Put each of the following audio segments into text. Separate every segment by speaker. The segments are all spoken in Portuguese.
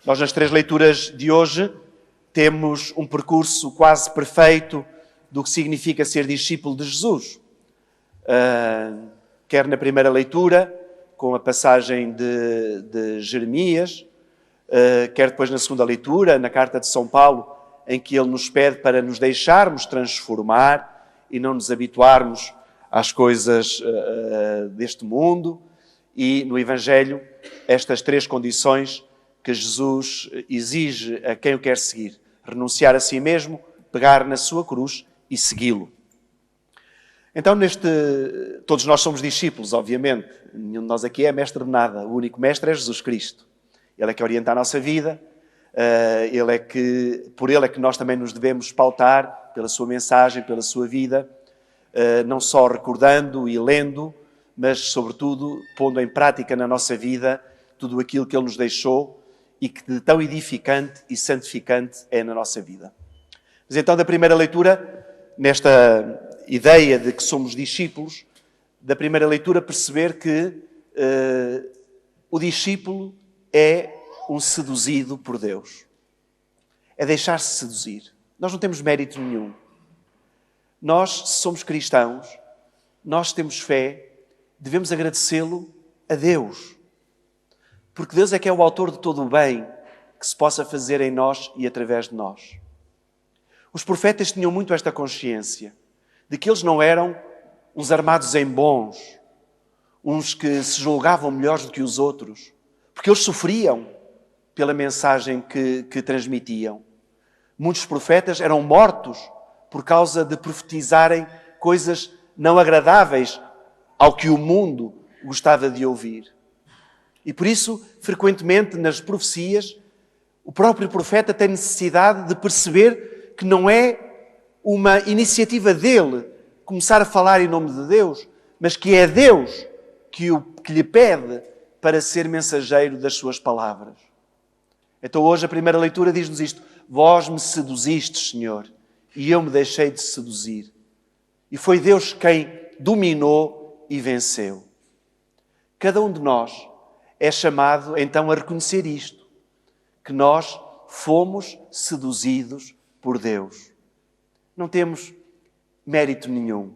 Speaker 1: Nós, nas 3 leituras de hoje, temos um percurso quase perfeito do que significa ser discípulo de Jesus. Quer na primeira leitura, com a passagem de Jeremias, quer depois na segunda leitura, na carta de São Paulo, em que ele nos pede para nos deixarmos transformar e não nos habituarmos às coisas deste mundo. E no Evangelho, estas 3 condições que Jesus exige a quem o quer seguir: renunciar a si mesmo, pegar na sua cruz e segui-lo. Então, todos nós somos discípulos, obviamente. Nenhum de nós aqui é mestre de nada. O único mestre é Jesus Cristo. Ele é que orienta a nossa vida. Por Ele é que nós também nos devemos pautar, pela sua mensagem, pela sua vida, não só recordando e lendo, mas, sobretudo, pondo em prática na nossa vida tudo aquilo que Ele nos deixou e que de tão edificante e santificante é na nossa vida. Mas então, da primeira leitura, nesta ideia de que somos discípulos, da primeira leitura perceber que o discípulo é um seduzido por Deus. É deixar-se seduzir. Nós não temos mérito nenhum. Nós, se somos cristãos, nós temos fé, devemos agradecê-lo a Deus. Porque Deus é que é o autor de todo o bem que se possa fazer em nós e através de nós. Os profetas tinham muito esta consciência de que eles não eram uns armados em bons, uns que se julgavam melhores do que os outros, porque eles sofriam pela mensagem que transmitiam. Muitos profetas eram mortos por causa de profetizarem coisas não agradáveis ao que o mundo gostava de ouvir. E por isso, frequentemente, nas profecias, o próprio profeta tem necessidade de perceber que não é uma iniciativa dele começar a falar em nome de Deus, mas que é Deus que lhe pede para ser mensageiro das suas palavras. Então hoje a primeira leitura diz-nos isto: vós me seduzistes, Senhor, e eu me deixei de seduzir. E foi Deus quem dominou e venceu. Cada um de nós é chamado então a reconhecer isto, que nós fomos seduzidos por Deus. Não temos mérito nenhum.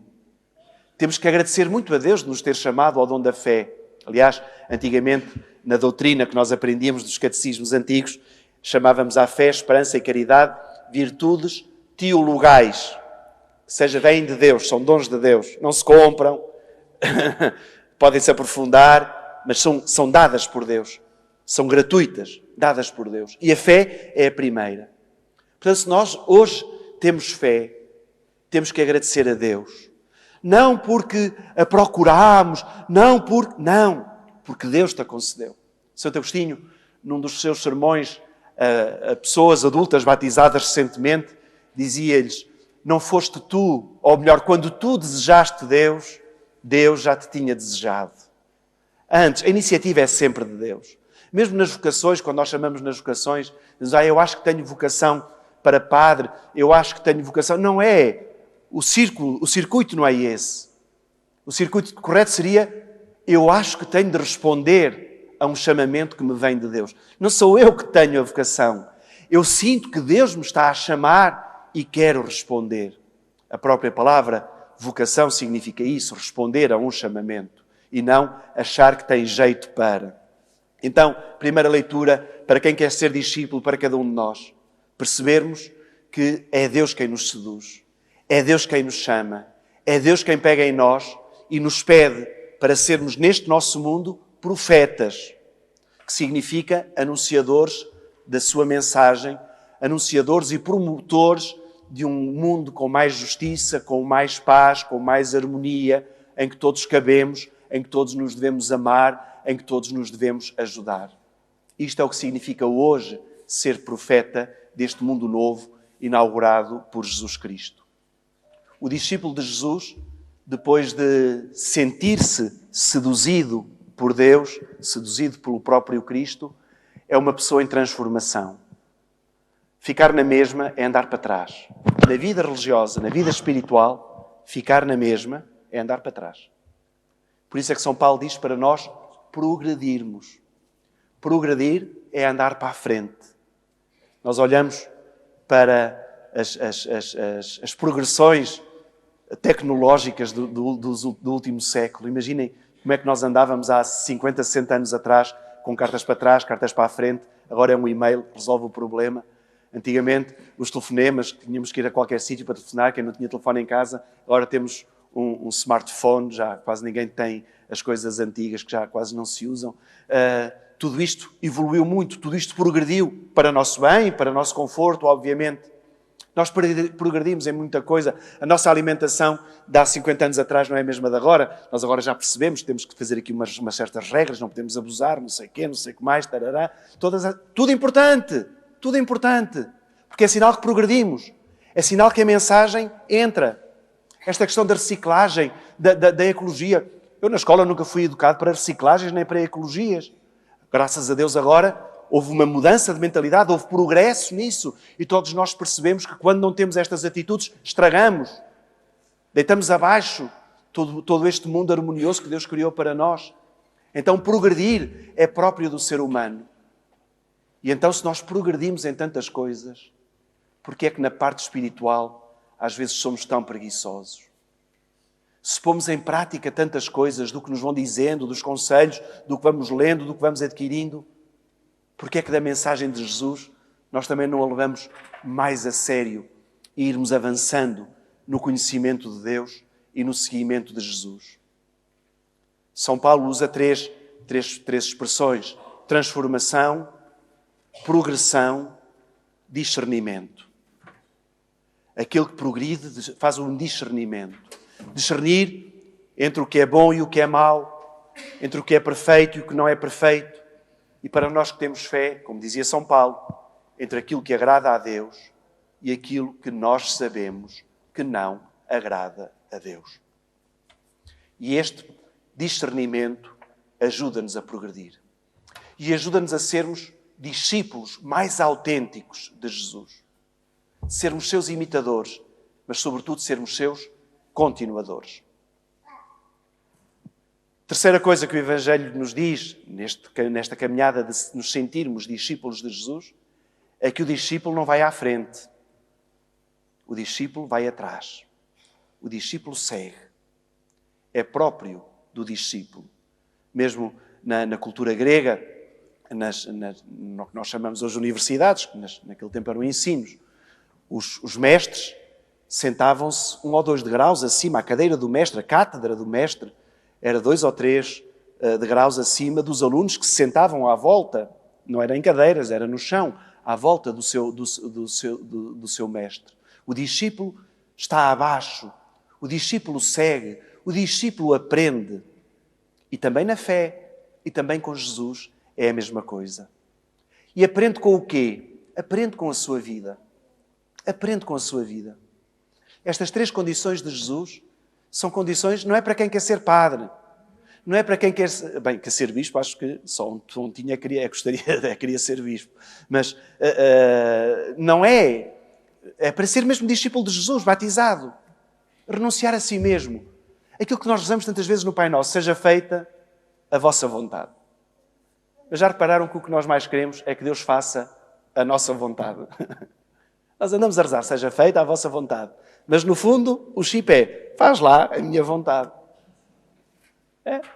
Speaker 1: Temos que agradecer muito a Deus de nos ter chamado ao dom da fé. Aliás, antigamente, na doutrina que nós aprendíamos dos catecismos antigos, chamávamos à fé, esperança e caridade virtudes teologais. Ou seja, vêm de Deus, são dons de Deus. Não se compram, podem-se aprofundar, mas são dadas por Deus. São gratuitas, dadas por Deus. E a fé é a primeira. Portanto, se nós hoje temos fé, temos que agradecer a Deus. Não porque a procuramos, não, porque Deus te a concedeu. Santo Agostinho, num dos seus sermões a pessoas adultas batizadas recentemente, dizia-lhes: não foste tu, ou melhor, quando tu desejaste Deus, Deus já te tinha desejado. Antes, a iniciativa é sempre de Deus. Mesmo nas vocações, quando nós chamamos nas vocações, dizemos: eu acho que tenho vocação para padre, eu acho que tenho vocação. Não é. O circuito não é esse. O circuito correto seria: eu acho que tenho de responder a um chamamento que me vem de Deus. Não sou eu que tenho a vocação. Eu sinto que Deus me está a chamar e quero responder. A própria palavra vocação significa isso, responder a um chamamento e não achar que tem jeito para. Então, primeira leitura para quem quer ser discípulo, para cada um de nós. Percebermos que é Deus quem nos seduz. É Deus quem nos chama. É Deus quem pega em nós e nos pede para sermos neste nosso mundo profetas, que significa anunciadores da sua mensagem, anunciadores e promotores de um mundo com mais justiça, com mais paz, com mais harmonia, em que todos cabemos, em que todos nos devemos amar, em que todos nos devemos ajudar. Isto é o que significa hoje ser profeta deste mundo novo, inaugurado por Jesus Cristo. O discípulo de Jesus, depois de sentir-se seduzido por Deus, seduzido pelo próprio Cristo, é uma pessoa em transformação. Ficar na mesma é andar para trás. Na vida religiosa, na vida espiritual, ficar na mesma é andar para trás. Por isso é que São Paulo diz para nós progredirmos. Progredir é andar para a frente. Nós olhamos para as progressões tecnológicas do último século. Imaginem como é que nós andávamos há 50, 60 anos atrás, com cartas para trás, cartas para a frente. Agora é um e-mail que resolve o problema. Antigamente, os telefonemas, tínhamos que ir a qualquer sítio para telefonar, quem não tinha telefone em casa. Agora temos um smartphone, já quase ninguém tem as coisas antigas que já quase não se usam. Tudo isto evoluiu muito, tudo isto progrediu para o nosso bem, para o nosso conforto, obviamente. Nós progredimos em muita coisa. A nossa alimentação de há 50 anos atrás não é a mesma de agora. Nós agora já percebemos que temos que fazer aqui umas certas regras, não podemos abusar, não sei o quê, não sei o que mais, tarará. Tudo importante, porque é sinal que progredimos. É sinal que a mensagem entra. Esta questão da reciclagem, da ecologia. Eu na escola nunca fui educado para reciclagens nem para ecologias. Graças a Deus agora houve uma mudança de mentalidade, houve progresso nisso. E todos nós percebemos que quando não temos estas atitudes, estragamos. Deitamos abaixo todo este mundo harmonioso que Deus criou para nós. Então progredir é próprio do ser humano. E então se nós progredimos em tantas coisas, porque é que na parte espiritual às vezes somos tão preguiçosos? Se pomos em prática tantas coisas do que nos vão dizendo, dos conselhos, do que vamos lendo, do que vamos adquirindo, porque é que da mensagem de Jesus nós também não a levamos mais a sério e irmos avançando no conhecimento de Deus e no seguimento de Jesus? São Paulo usa três expressões: transformação, progressão, discernimento. Aquele que progride faz um discernimento. Discernir entre o que é bom e o que é mau, entre o que é perfeito e o que não é perfeito. E para nós que temos fé, como dizia São Paulo, entre aquilo que agrada a Deus e aquilo que nós sabemos que não agrada a Deus. E este discernimento ajuda-nos a progredir. E ajuda-nos a sermos discípulos mais autênticos de Jesus. Sermos seus imitadores, mas sobretudo sermos seus continuadores. Terceira coisa que o Evangelho nos diz, nesta caminhada de nos sentirmos discípulos de Jesus, é que o discípulo não vai à frente. O discípulo vai atrás. O discípulo segue. É próprio do discípulo. Mesmo na cultura grega, no que nós chamamos hoje universidades, que naquele tempo eram ensinos, os mestres sentavam-se 1 ou 2 degraus acima, a cadeira do mestre, a cátedra do mestre, era 2 ou 3 degraus acima dos alunos que se sentavam à volta, não era em cadeiras, era no chão, à volta do seu mestre. O discípulo está abaixo, o discípulo segue, o discípulo aprende. E também na fé, e também com Jesus, é a mesma coisa. E aprende com o quê? Aprende com a sua vida. Aprende com a sua vida. Estas 3 condições de Jesus são condições, não é para quem quer ser padre, não é para quem quer ser... Bem, quer ser bispo, acho que só um tontinho queria ser bispo. Mas não é. É para ser mesmo discípulo de Jesus, batizado. Renunciar a si mesmo. Aquilo que nós rezamos tantas vezes no Pai Nosso, seja feita a vossa vontade. Mas já repararam que o que nós mais queremos é que Deus faça a nossa vontade. Nós andamos a rezar, seja feita a vossa vontade. Mas no fundo, o chip é, faz lá a minha vontade.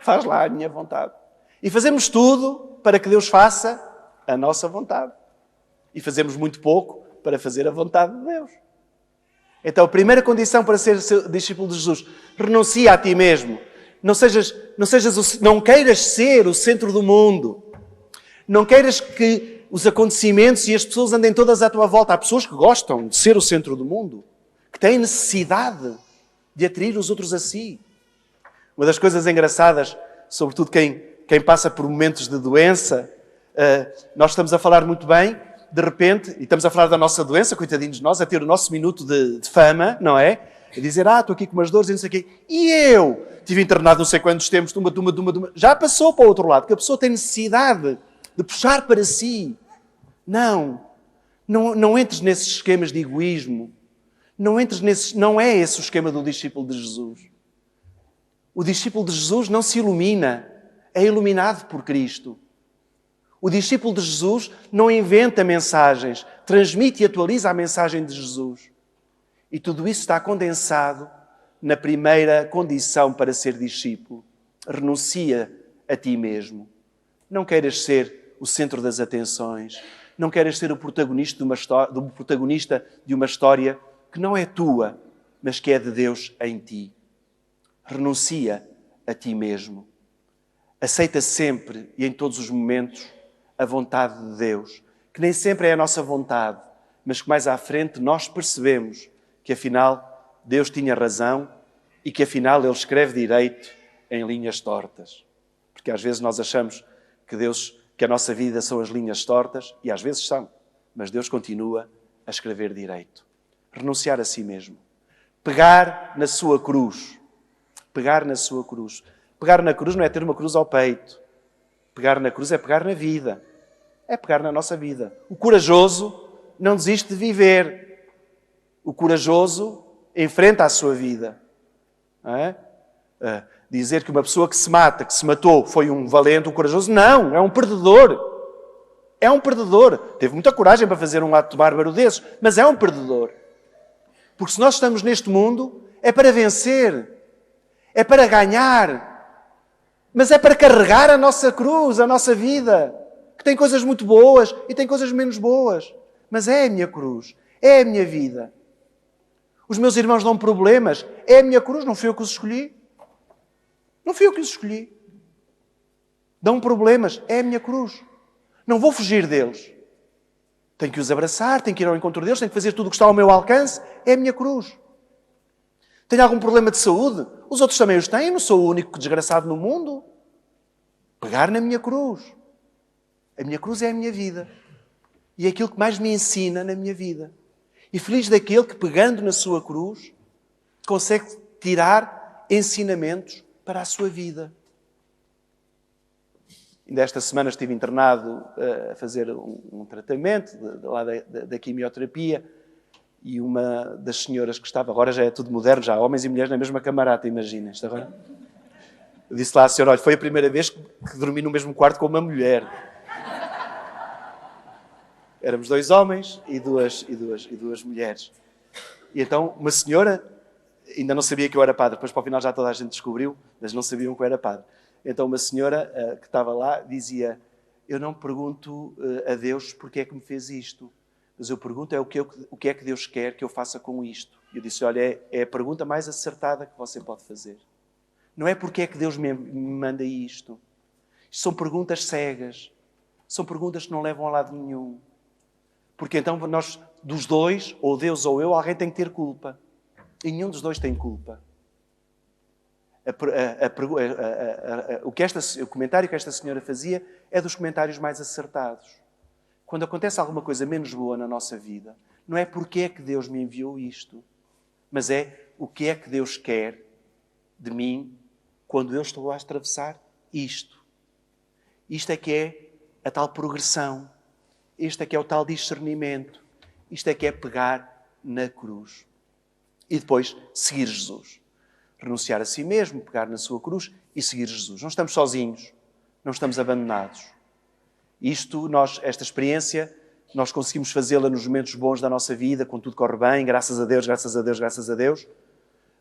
Speaker 1: Faz lá a minha vontade. E fazemos tudo para que Deus faça a nossa vontade. E fazemos muito pouco para fazer a vontade de Deus. Então, a primeira condição para ser discípulo de Jesus, renuncia a ti mesmo. Não queiras ser o centro do mundo. Não queiras que os acontecimentos e as pessoas andem todas à tua volta. Há pessoas que gostam de ser o centro do mundo, que têm necessidade de atrair os outros a si. Uma das coisas engraçadas, sobretudo quem passa por momentos de doença, nós estamos a falar muito bem, de repente, e estamos a falar da nossa doença, coitadinhos de nós, a ter o nosso minuto de fama, não é? A dizer, estou aqui com umas dores e não sei o quê. E eu estive internado não sei quantos tempos, já passou para o outro lado, porque a pessoa tem necessidade de puxar para si. Não entres nesses esquemas de egoísmo. Não é esse o esquema do discípulo de Jesus. O discípulo de Jesus não se ilumina, é iluminado por Cristo. O discípulo de Jesus não inventa mensagens, transmite e atualiza a mensagem de Jesus. E tudo isso está condensado na primeira condição para ser discípulo. Renuncia a ti mesmo. Não queiras ser o centro das atenções. Não queiras ser o protagonista de uma história que não é tua, mas que é de Deus em ti. Renuncia a ti mesmo. Aceita sempre e em todos os momentos a vontade de Deus, que nem sempre é a nossa vontade, mas que mais à frente nós percebemos que afinal Deus tinha razão e que afinal Ele escreve direito em linhas tortas. Porque às vezes nós achamos que a nossa vida são as linhas tortas, e às vezes são, mas Deus continua a escrever direito. Renunciar a si mesmo. Pegar na sua cruz. Pegar na sua cruz. Pegar na cruz não é ter uma cruz ao peito. Pegar na cruz é pegar na vida. É pegar na nossa vida. O corajoso não desiste de viver. O corajoso enfrenta a sua vida. Não é? Dizer que uma pessoa que se mata, que se matou, foi um valente, um corajoso, não, é um perdedor. É um perdedor. Teve muita coragem para fazer um ato bárbaro desses, mas é um perdedor. Porque se nós estamos neste mundo, é para vencer, é para ganhar, mas é para carregar a nossa cruz, a nossa vida, que tem coisas muito boas e tem coisas menos boas. Mas é a minha cruz, é a minha vida. Os meus irmãos dão problemas, é a minha cruz, não fui eu que os escolhi. Não fui eu que os escolhi. Dão problemas, é a minha cruz. Não vou fugir deles. Tenho que os abraçar, tenho que ir ao encontro deles, tenho que fazer tudo o que está ao meu alcance, é a minha cruz. Tenho algum problema de saúde? Os outros também os têm, eu não sou o único desgraçado no mundo. Pegar na minha cruz. A minha cruz é a minha vida. E é aquilo que mais me ensina na minha vida. E feliz daquele que, pegando na sua cruz, consegue tirar ensinamentos para a sua vida. Ainda esta semana estive internado a fazer um tratamento da quimioterapia, e uma das senhoras que estava, agora já é tudo moderno, já há homens e mulheres na mesma camarata, imaginem. Agora, eu disse lá à senhora, olha, foi a primeira vez que dormi no mesmo quarto com uma mulher. Éramos 2 homens e duas mulheres. E então uma senhora, ainda não sabia que eu era padre, depois para o final já toda a gente descobriu, mas não sabiam que eu era padre. Então uma senhora que estava lá dizia, eu não pergunto a Deus porque é que me fez isto, mas eu pergunto o que é que Deus quer que eu faça com isto. E eu disse, olha, é a pergunta mais acertada que você pode fazer. Não é porque é que Deus me manda isto. Isto são perguntas cegas. São perguntas que não levam a lado nenhum. Porque então nós, dos dois, ou Deus ou eu, alguém tem que ter culpa. E nenhum dos dois tem culpa. O comentário que esta senhora fazia é dos comentários mais acertados. Quando acontece alguma coisa menos boa na nossa vida, não é porque é que Deus me enviou isto, mas é o que é que Deus quer de mim quando eu estou a atravessar isto. Isto é que é a tal progressão. Este é que é o tal discernimento. Isto é que é pegar na cruz. E depois seguir Jesus. Renunciar a si mesmo, pegar na sua cruz e seguir Jesus. Não estamos sozinhos. Não estamos abandonados. Esta experiência, nós conseguimos fazê-la nos momentos bons da nossa vida, quando tudo corre bem, graças a Deus, graças a Deus, graças a Deus.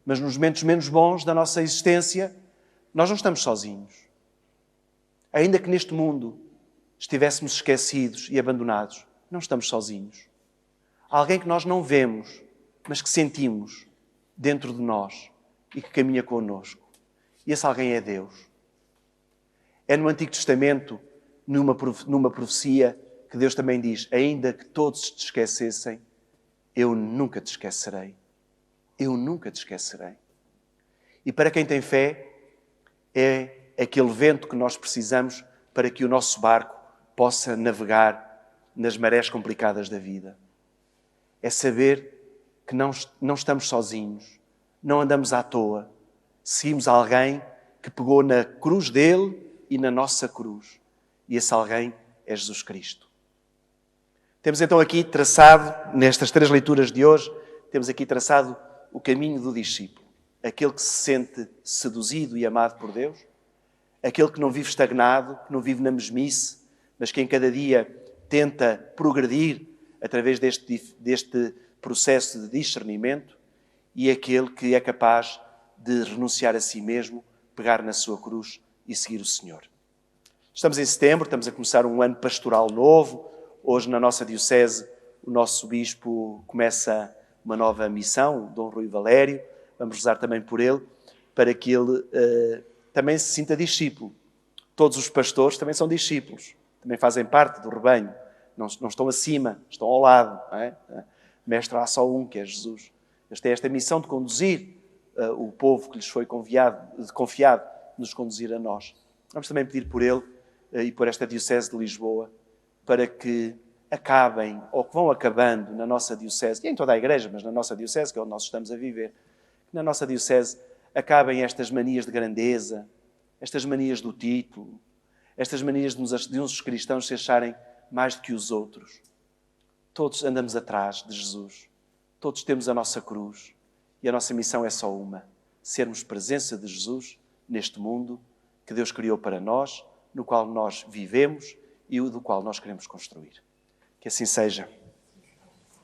Speaker 1: Mas nos momentos menos bons da nossa existência, nós não estamos sozinhos. Ainda que neste mundo estivéssemos esquecidos e abandonados, não estamos sozinhos. Há alguém que nós não vemos, mas que sentimos dentro de nós e que caminha connosco. E esse alguém é Deus. É no Antigo Testamento, numa profecia, que Deus também diz, ainda que todos te esquecessem, eu nunca te esquecerei. Eu nunca te esquecerei. E para quem tem fé, é aquele vento que nós precisamos para que o nosso barco possa navegar nas marés complicadas da vida. É saber que não estamos sozinhos, não andamos à toa. Seguimos alguém que pegou na cruz dele e na nossa cruz. E esse alguém é Jesus Cristo. Temos então aqui traçado, nestas 3 leituras de hoje, temos aqui traçado o caminho do discípulo. Aquele que se sente seduzido e amado por Deus, aquele que não vive estagnado, que não vive na mesmice, mas que em cada dia tenta progredir através deste processo de discernimento, e aquele que é capaz de renunciar a si mesmo, pegar na sua cruz e seguir o Senhor. Estamos em setembro, estamos a começar um ano pastoral novo. Hoje, na nossa diocese, o nosso bispo começa uma nova missão, Dom Rui Valério. Vamos rezar também por ele, para que ele também se sinta discípulo. Todos os pastores também são discípulos, também fazem parte do rebanho. Não estão acima, estão ao lado. Não é? Mestre, há só um, que é Jesus. Eles têm esta missão de conduzir o povo que lhes foi confiado, nos conduzir a nós. Vamos também pedir por ele e por esta Diocese de Lisboa, para que acabem, ou que vão acabando na nossa Diocese, e em toda a Igreja, mas na nossa Diocese, que é onde nós estamos a viver, que na nossa Diocese acabem estas manias de grandeza, estas manias do título, estas manias de uns cristãos se acharem mais do que os outros. Todos andamos atrás de Jesus, todos temos a nossa cruz, e a nossa missão é só uma: sermos presença de Jesus neste mundo que Deus criou para nós, no qual nós vivemos e do qual nós queremos construir. Que assim seja.